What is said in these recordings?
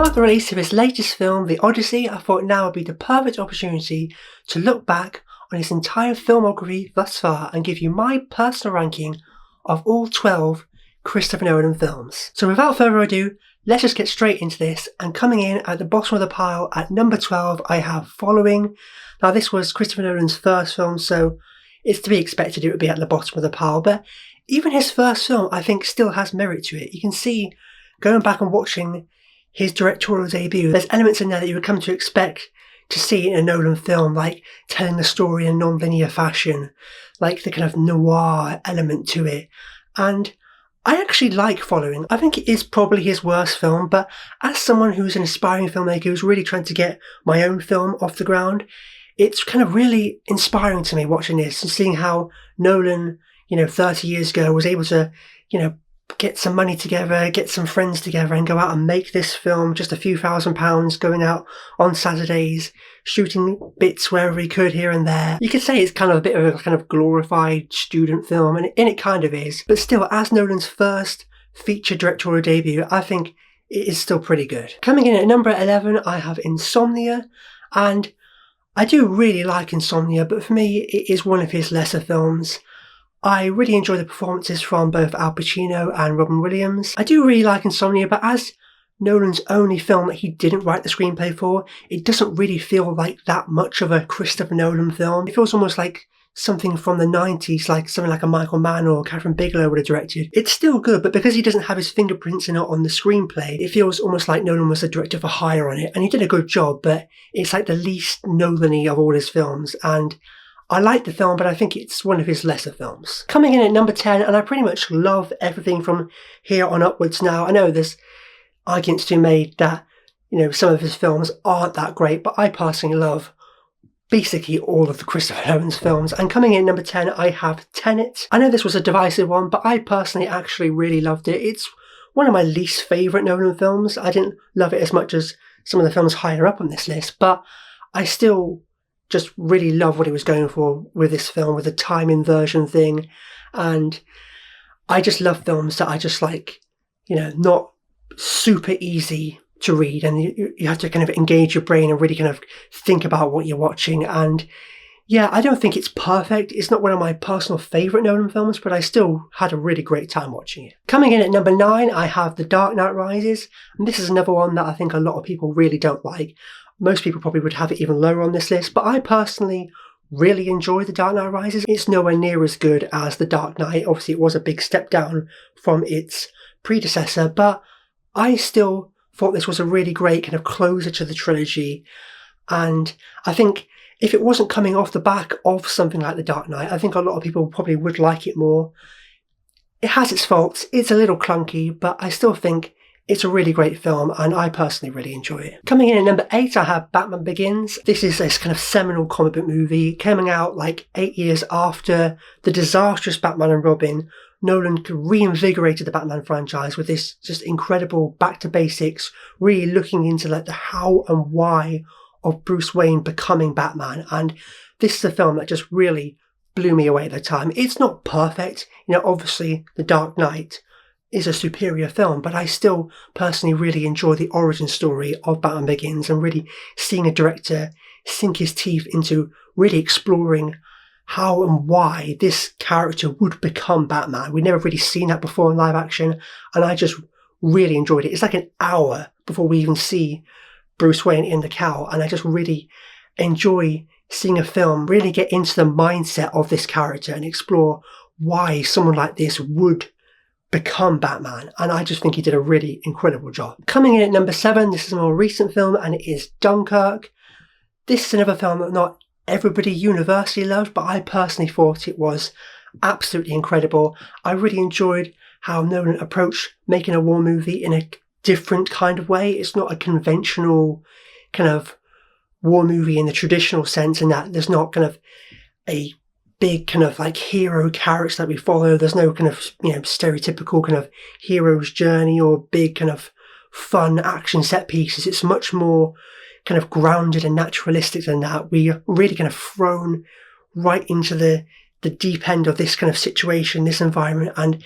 With the release of his latest film, The Odyssey, I thought now would be the perfect opportunity to look back on his entire filmography thus far and give you my personal ranking of all 12 Christopher Nolan films. So without further ado, let's just get straight into this, and coming in at the bottom of the pile at number 12 I have Following. Now this was Christopher Nolan's first film, so it's to be expected it would be at the bottom of the pile, but even his first film I think still has merit to it. You can see, going back and watching his directorial debut, there's elements in there that you would come to expect to see in a Nolan film, like telling the story in a non-linear fashion, like the kind of noir element to it. And I actually like Following. I think it is probably his worst film, but as someone who's an aspiring filmmaker who's really trying to get my own film off the ground, it's kind of really inspiring to me watching this and seeing how Nolan, 30 years ago was able to, get some money together, get some friends together and go out and make this film, just a few £1,000s, going out on Saturdays, shooting bits wherever he could here and there. You could say it's kind of a bit of a kind of glorified student film, and it kind of is. But still, as Nolan's first feature directorial debut, I think it is still pretty good. Coming in at number 11, I have Insomnia, and I do really like Insomnia, but for me, it is one of his lesser films. I really enjoy the performances from both Al Pacino and Robin Williams. I do really like Insomnia, but as Nolan's only film that he didn't write the screenplay for, it doesn't really feel like that much of a Christopher Nolan film. It feels almost like something from the 90s, like something like a Michael Mann or Catherine Bigelow would have directed. It's still good, but because he doesn't have his fingerprints in it on the screenplay, it feels almost like Nolan was the director for hire on it, and he did a good job, but it's like the least Nolan-y of all his films, and I like the film, but I think it's one of his lesser films. Coming in at number 10, and I pretty much love everything from here on upwards now. I know there's arguments to be made that, some of his films aren't that great, but I personally love basically all of the Christopher Nolan's films. And coming in at number 10, I have Tenet. I know this was a divisive one, but I personally actually really loved it. It's one of my least favourite Nolan films. I didn't love it as much as some of the films higher up on this list, but I still just really love what he was going for with this film, with the time inversion thing. And I just love films that I just like, not super easy to read, and you have to kind of engage your brain and really kind of think about what you're watching. And yeah, I don't think it's perfect. It's not one of my personal favourite Nolan films, but I still had a really great time watching it. Coming in at number 9, I have The Dark Knight Rises. And this is another one that I think a lot of people really don't like. Most people probably would have it even lower on this list, but I personally really enjoy The Dark Knight Rises. It's nowhere near as good as The Dark Knight. Obviously, it was a big step down from its predecessor, but I still thought this was a really great kind of closer to the trilogy. And I think if it wasn't coming off the back of something like The Dark Knight, I think a lot of people probably would like it more. It has its faults. It's a little clunky, but I still think it's a really great film, and I personally really enjoy it. Coming in at number 8, I have Batman Begins. This is this kind of seminal comic book movie coming out like 8 years after the disastrous Batman and Robin. Nolan reinvigorated the Batman franchise with this just incredible back to basics, really looking into like the how and why of Bruce Wayne becoming Batman. And this is a film that just really blew me away at the time. It's not perfect. Obviously The Dark Knight is a superior film, but I still personally really enjoy the origin story of Batman Begins, and really seeing a director sink his teeth into really exploring how and why this character would become Batman. We'd never really seen that before in live action, and I just really enjoyed it. It's like an hour before we even see Bruce Wayne in the cowl, and I just really enjoy seeing a film really get into the mindset of this character and explore why someone like this would become Batman, and I just think he did a really incredible job. Coming in at number 7, this is a more recent film, and it is Dunkirk. This is another film that not everybody universally loved, but I personally thought it was absolutely incredible. I really enjoyed how Nolan approached making a war movie in a different kind of way. It's not a conventional kind of war movie in the traditional sense, in that there's not kind of a big kind of like hero character that we follow. There's no kind of, stereotypical kind of hero's journey or big kind of fun action set pieces. It's much more kind of grounded and naturalistic than that. We are really kind of thrown right into the deep end of this kind of situation, this environment. And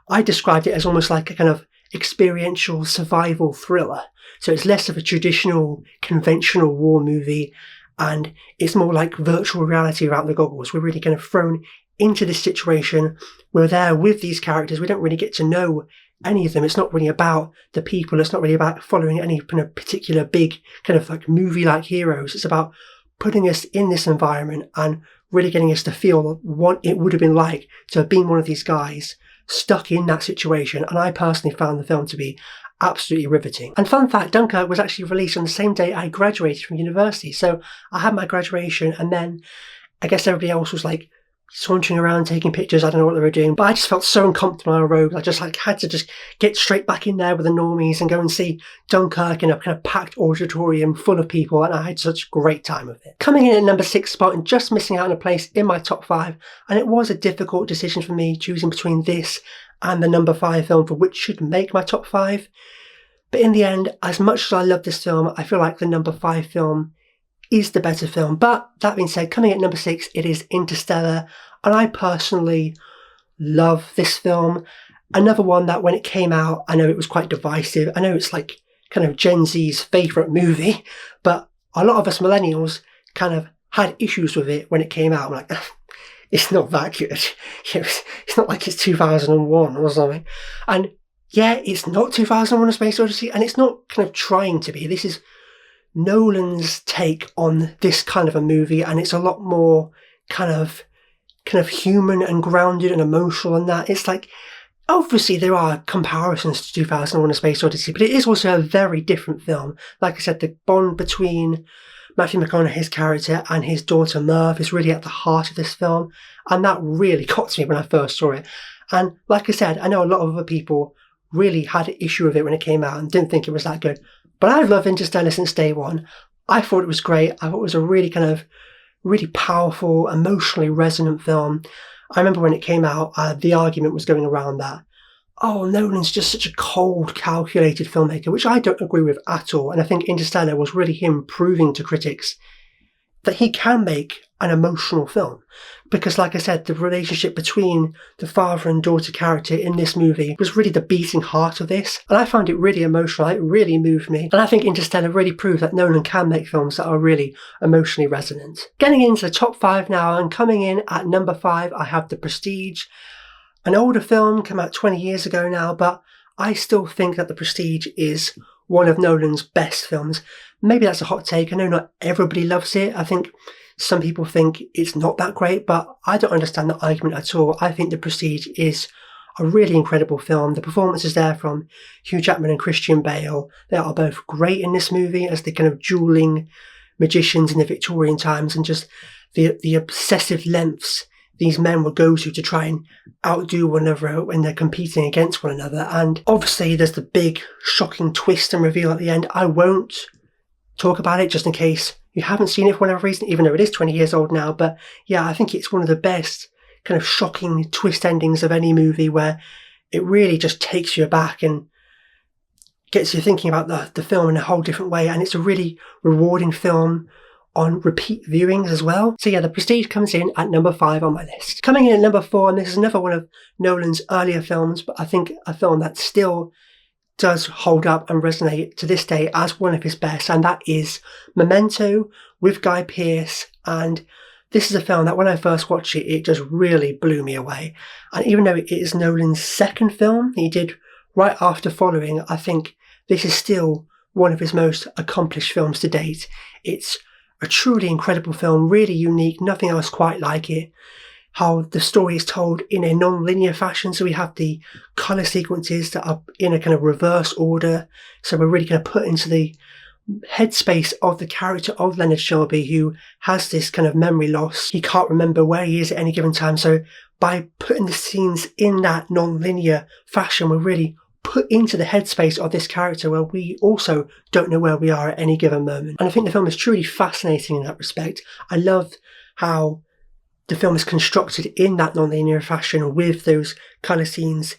I described it as almost like a kind of experiential survival thriller. So it's less of a traditional, conventional war movie, and it's more like virtual reality without the goggles. We're really kind of thrown into this situation. We're there with these characters. We don't really get to know any of them. It's not really about the people. It's not really about following any kind of particular big kind of like movie-like heroes. It's about putting us in this environment and really getting us to feel what it would have been like to have been one of these guys stuck in that situation. And I personally found the film to be absolutely riveting. And fun fact, Dunkirk was actually released on the same day I graduated from university. So I had my graduation, and then I guess everybody else was like sauntering around taking pictures. I don't know what they were doing, but I just felt so uncomfortable in my robes. I just like had to just get straight back in there with the normies and go and see Dunkirk in a kind of packed auditorium full of people, and I had such a great time with it. Coming in at number 6 spot and just missing out on a place in my top 5, and it was a difficult decision for me choosing between this and the number 5 film for which should make my top 5. But in the end, as much as I love this film, I feel like the number 5 film is the better film. But that being said, coming at number 6, it is Interstellar, and I personally love this film. Another one that when it came out, I know it was quite divisive. I know it's like kind of Gen Z's favourite movie, but a lot of us millennials kind of had issues with it when it came out. I'm like, it's not that good. It's not like it's 2001 or something. And yeah, it's not 2001: A Space Odyssey, and it's not kind of trying to be. This is Nolan's take on this kind of a movie, and it's a lot more kind of human and grounded and emotional than that. It's like, obviously there are comparisons to 2001: A Space Odyssey, but it is also a very different film. Like I said, the bond between Matthew McConaughey's character and his daughter Merv is really at the heart of this film, and that really got to me when I first saw it. And like I said, I know a lot of other people really had an issue with it when it came out and didn't think it was that good. But I've loved Interstellar since day one. I thought it was great. I thought it was a really powerful, emotionally resonant film. I remember when it came out, the argument was going around that, oh, Nolan's just such a cold, calculated filmmaker, which I don't agree with at all. And I think Interstellar was really him proving to critics that he can make an emotional film. Because like I said, the relationship between the father and daughter character in this movie was really the beating heart of this. And I found it really emotional. It really moved me. And I think Interstellar really proved that Nolan can make films that are really emotionally resonant. Getting into the top 5 now, and coming in at number 5, I have The Prestige. An older film, came out 20 years ago now, but I still think that The Prestige is one of Nolan's best films. Maybe that's a hot take. I know not everybody loves it. I think some people think it's not that great, but I don't understand that argument at all. I think The Prestige is a really incredible film. The performances there from Hugh Jackman and Christian Bale, they are both great in this movie as the kind of dueling magicians in the Victorian times, and just the obsessive lengths these men will go to try and outdo one another when they're competing against one another. And obviously there's the big shocking twist and reveal at the end. I won't talk about it just in case you haven't seen it for whatever reason, even though it is 20 years old now. But yeah, I think it's one of the best kind of shocking twist endings of any movie, where it really just takes you aback and gets you thinking about the film in a whole different way. And it's a really rewarding film on repeat viewings as well. So yeah, The Prestige comes in at number 5 on my list. Coming in at number 4, and this is another one of Nolan's earlier films, but I think a film that still does hold up and resonate to this day as one of his best, and that is Memento with Guy Pearce. And this is a film that when I first watched it, it just really blew me away. And even though it is Nolan's second film he did right after Following, I think this is still one of his most accomplished films to date. It's a truly incredible film, really unique, nothing else quite like it. How the story is told in a non-linear fashion, so we have the colour sequences that are in a kind of reverse order, so we're really going to put into the headspace of the character of Leonard Shelby, who has this kind of memory loss. He can't remember where he is at any given time, so by putting the scenes in that non-linear fashion, we're really put into the headspace of this character where we also don't know where we are at any given moment. And I think the film is truly fascinating in that respect. I love how the film is constructed in that non-linear fashion, with those colour scenes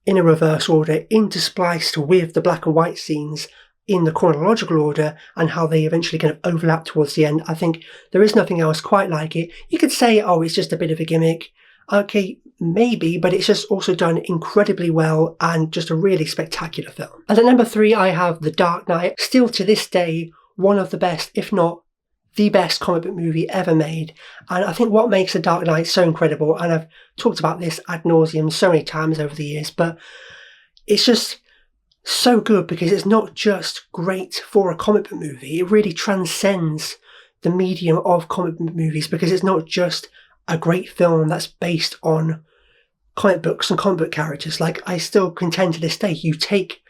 in a reverse order, interspliced with the black and white scenes in the chronological order, and how they eventually kind of overlap towards the end. I think there is nothing else quite like it. You could say, oh, it's just a bit of a gimmick. Okay, maybe, but it's just also done incredibly well and just a really spectacular film. And at number 3, I have The Dark Knight. Still to this day, one of the best, if not the best comic book movie ever made. And I think what makes The Dark Knight so incredible, and I've talked about this ad nauseum so many times over the years, but it's just so good because it's not just great for a comic book movie. It really transcends the medium of comic book movies because it's not just a great film that's based on comic books and comic book characters. Like, I still contend to this day, you take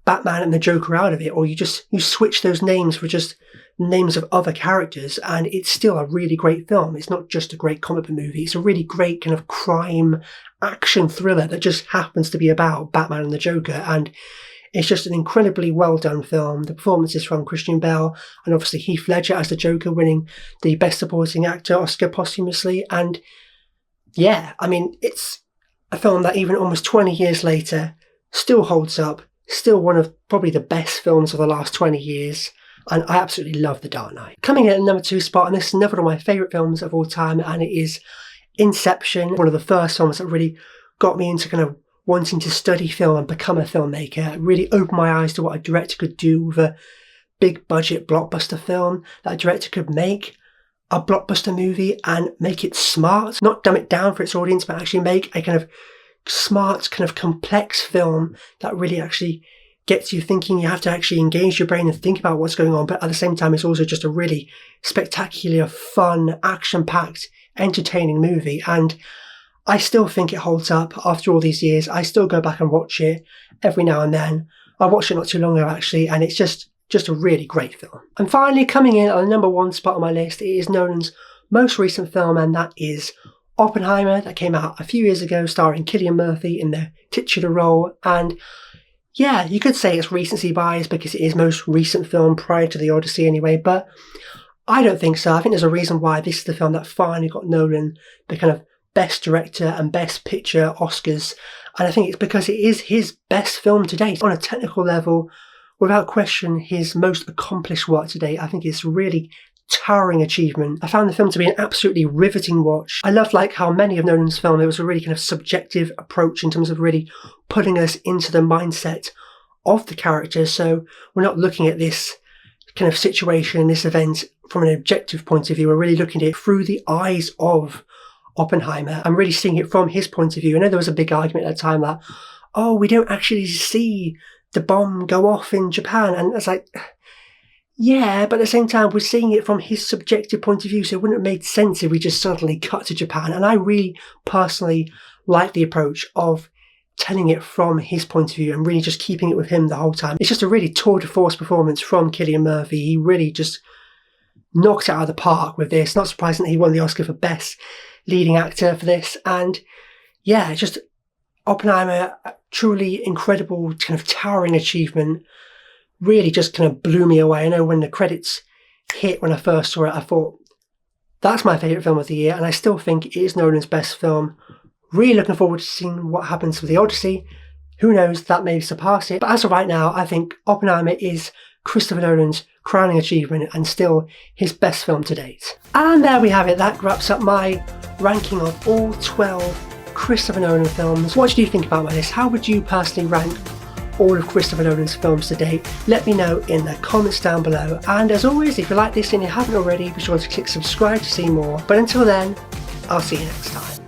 Batman and the Joker out of it, or you switch those names for just names of other characters, and it's still a really great film. It's not just a great comic book movie, it's a really great kind of crime action thriller that just happens to be about Batman and the Joker, and it's just an incredibly well done film. The performances from Christian Bale and obviously Heath Ledger as the Joker, winning the Best Supporting Actor Oscar posthumously. And yeah, I mean, it's a film that even almost 20 years later still holds up, still one of probably the best films of the last 20 years. And I absolutely love The Dark Knight. Coming in at number 2 spot, and this is another of my favourite films of all time, and it is Inception, one of the first films that really got me into kind of wanting to study film and become a filmmaker. It really opened my eyes to what a director could do with a big budget blockbuster film, that a director could make a blockbuster movie and make it smart, not dumb it down for its audience, but actually make a kind of smart, kind of complex film that really actually gets you thinking. You have to actually engage your brain and think about what's going on, but at the same time it's also just a really spectacular, fun, action-packed, entertaining movie. And I still think it holds up after all these years. I still go back and watch it every now and then. I watched it not too long ago actually, and it's just a really great film. And finally, coming in on the number 1 spot on my list, it is Nolan's most recent film, and that is Oppenheimer, that came out a few years ago, starring Cillian Murphy in the titular role. And yeah, you could say it's recency bias because it is most recent film prior to the Odyssey anyway, but I don't think so. I think there's a reason why this is the film that finally got Nolan the kind of Best Director and Best Picture Oscars, and I think it's because it is his best film to date. On a technical level, without question, his most accomplished work to date. I think it's really towering achievement. I found the film to be an absolutely riveting watch. I loved like how many of Nolan's film, there was a really kind of subjective approach in terms of really putting us into the mindset of the characters. So we're not looking at this kind of situation, this event from an objective point of view. We're really looking at it through the eyes of Oppenheimer. I'm really seeing it from his point of view. I know there was a big argument at the time that, oh, we don't actually see the bomb go off in Japan. And it's like, yeah, but at the same time, we're seeing it from his subjective point of view, so it wouldn't have made sense if we just suddenly cut to Japan. And I really personally like the approach of telling it from his point of view and really just keeping it with him the whole time. It's just a really tour de force performance from Cillian Murphy. He really just knocked it out of the park with this. Not surprising that he won the Oscar for Best Leading Actor for this. And yeah, just Oppenheimer, truly incredible, kind of towering achievement. Really just kind of blew me away. I know when the credits hit when I first saw it, I thought, that's my favourite film of the year, and I still think it is Nolan's best film. Really looking forward to seeing what happens with the Odyssey. Who knows, that may surpass it. But as of right now, I think Oppenheimer is Christopher Nolan's crowning achievement and still his best film to date. And there we have it. That wraps up my ranking of all 12 Christopher Nolan films. What do you think about my list? How would you personally rank all of Christopher Nolan's films to date? Let me know in the comments down below. And as always, if you like this and you haven't already, be sure to click subscribe to see more. But until then, I'll see you next time.